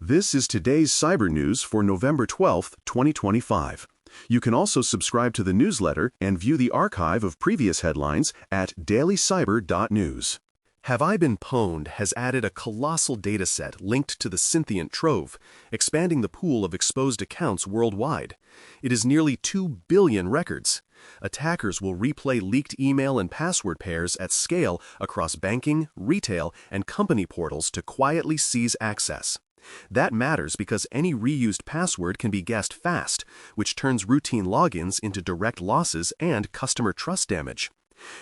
This is today's cyber news for November 12, 2025. You can also subscribe to the newsletter and view the archive of previous headlines at DailyCyber.news. Have I Been Pwned has added a colossal dataset linked to the Cynthiant Trove, expanding the pool of exposed accounts worldwide. It is nearly 2 billion records. Attackers will replay leaked email and password pairs at scale across banking, retail, and company portals to quietly seize access. That matters because any reused password can be guessed fast, which turns routine logins into direct losses and customer trust damage.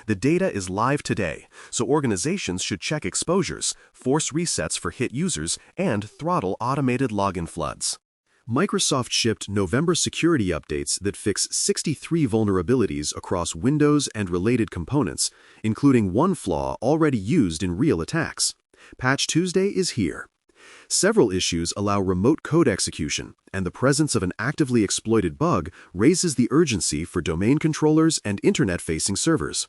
The data is live today, so organizations should check exposures, force resets for hit users, and throttle automated login floods. Microsoft shipped November security updates that fix 63 vulnerabilities across Windows and related components, including one flaw already used in real attacks. Patch Tuesday is here. Several issues allow remote code execution, and the presence of an actively exploited bug raises the urgency for domain controllers and internet-facing servers.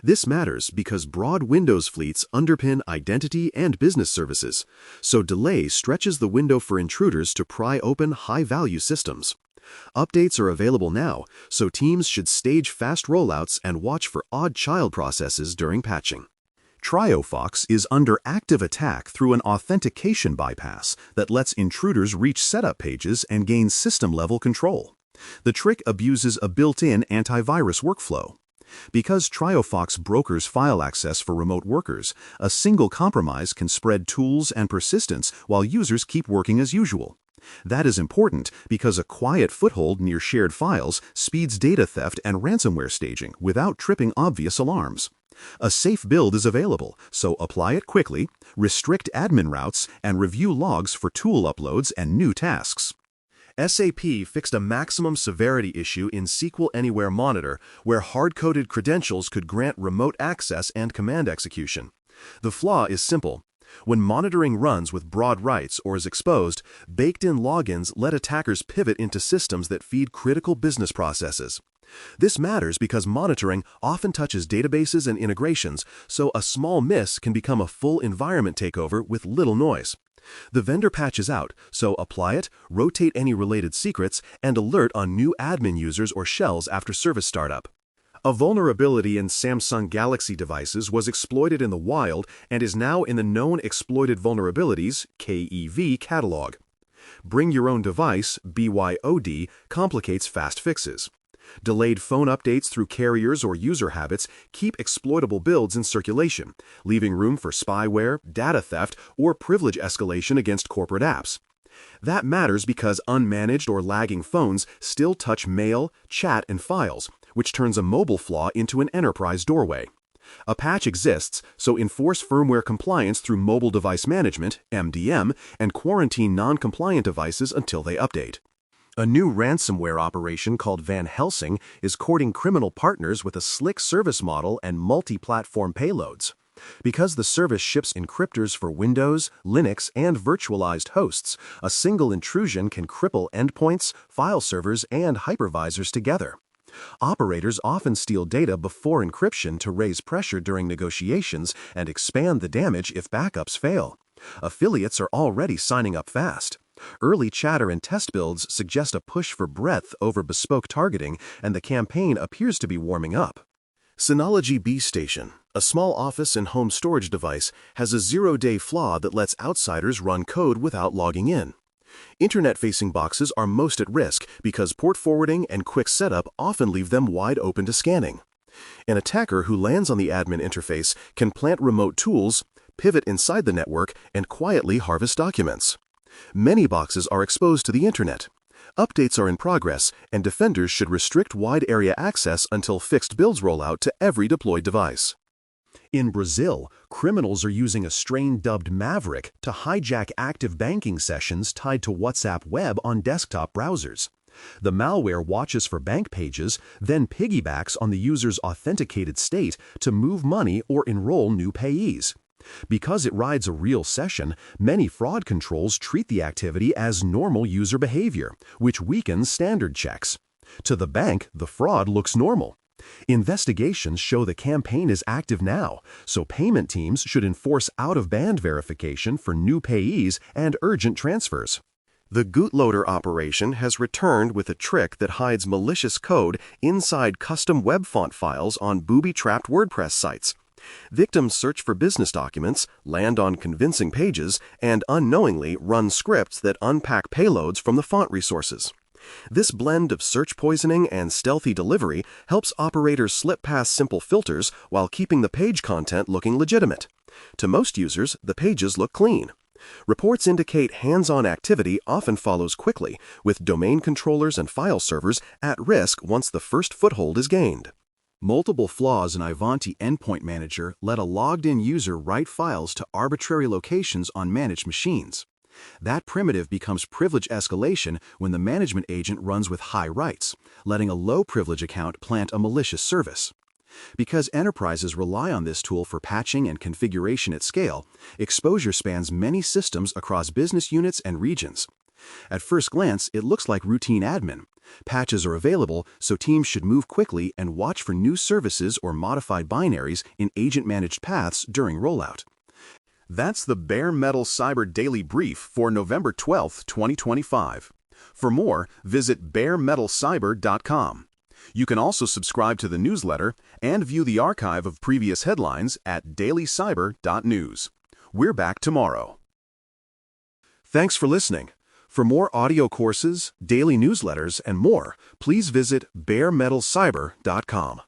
This matters because broad Windows fleets underpin identity and business services, so delay stretches the window for intruders to pry open high-value systems. Updates are available now, so teams should stage fast rollouts and watch for odd child processes during patching. TrioFox is under active attack through an authentication bypass that lets intruders reach setup pages and gain system-level control. The trick abuses a built-in antivirus workflow. Because TrioFox brokers file access for remote workers, a single compromise can spread tools and persistence while users keep working as usual. That is important because a quiet foothold near shared files speeds data theft and ransomware staging without tripping obvious alarms. A safe build is available, so apply it quickly, restrict admin routes, and review logs for tool uploads and new tasks. SAP fixed a maximum severity issue in SQL Anywhere Monitor where hard-coded credentials could grant remote access and command execution. The flaw is simple. When monitoring runs with broad rights or is exposed, baked-in logins let attackers pivot into systems that feed critical business processes. This matters because monitoring often touches databases and integrations, so a small miss can become a full environment takeover with little noise. The vendor patches out, so apply it, rotate any related secrets, and alert on new admin users or shells after service startup. A vulnerability in Samsung Galaxy devices was exploited in the wild and is now in the Known Exploited Vulnerabilities (KEV) catalog. Bring Your Own Device (BYOD) complicates fast fixes. Delayed phone updates through carriers or user habits keep exploitable builds in circulation, leaving room for spyware, data theft, or privilege escalation against corporate apps. That matters because unmanaged or lagging phones still touch mail, chat, and files, which turns a mobile flaw into an enterprise doorway. A patch exists, so enforce firmware compliance through Mobile Device Management (MDM) and quarantine non-compliant devices until they update. A new ransomware operation called Van Helsing is courting criminal partners with a slick service model and multi-platform payloads. Because the service ships encryptors for Windows, Linux, and virtualized hosts, a single intrusion can cripple endpoints, file servers, and hypervisors together. Operators often steal data before encryption to raise pressure during negotiations and expand the damage if backups fail. Affiliates are already signing up fast. Early chatter and test builds suggest a push for breadth over bespoke targeting, and the campaign appears to be warming up. Synology BStation, a small office and home storage device, has a zero-day flaw that lets outsiders run code without logging in. Internet-facing boxes are most at risk because port forwarding and quick setup often leave them wide open to scanning. An attacker who lands on the admin interface can plant remote tools, pivot inside the network, and quietly harvest documents. Many boxes are exposed to the internet. Updates are in progress, and defenders should restrict wide area access until fixed builds roll out to every deployed device. In Brazil, criminals are using a strain dubbed Maverick to hijack active banking sessions tied to WhatsApp Web on desktop browsers. The malware watches for bank pages, then piggybacks on the user's authenticated state to move money or enroll new payees. Because it rides a real session, many fraud controls treat the activity as normal user behavior, which weakens standard checks. To the bank, the fraud looks normal. Investigations show the campaign is active now, so payment teams should enforce out-of-band verification for new payees and urgent transfers. The bootloader operation has returned with a trick that hides malicious code inside custom web font files on booby-trapped WordPress sites. Victims search for business documents, land on convincing pages, and unknowingly run scripts that unpack payloads from the font resources. This blend of search poisoning and stealthy delivery helps operators slip past simple filters while keeping the page content looking legitimate. To most users, the pages look clean. Reports indicate hands-on activity often follows quickly, with domain controllers and file servers at risk once the first foothold is gained. Multiple flaws in Ivanti Endpoint Manager let a logged-in user write files to arbitrary locations on managed machines. That primitive becomes privilege escalation when the management agent runs with high rights, letting a low-privilege account plant a malicious service. Because enterprises rely on this tool for patching and configuration at scale, exposure spans many systems across business units and regions. At first glance, it looks like routine admin. Patches are available, so teams should move quickly and watch for new services or modified binaries in agent-managed paths during rollout. That's the Bare Metal Cyber Daily Brief for November 12, 2025. For more, visit baremetalcyber.com. You can also subscribe to the newsletter and view the archive of previous headlines at DailyCyber.news. We're back tomorrow. Thanks for listening. For more audio courses, daily newsletters, and more, please visit baremetalcyber.com.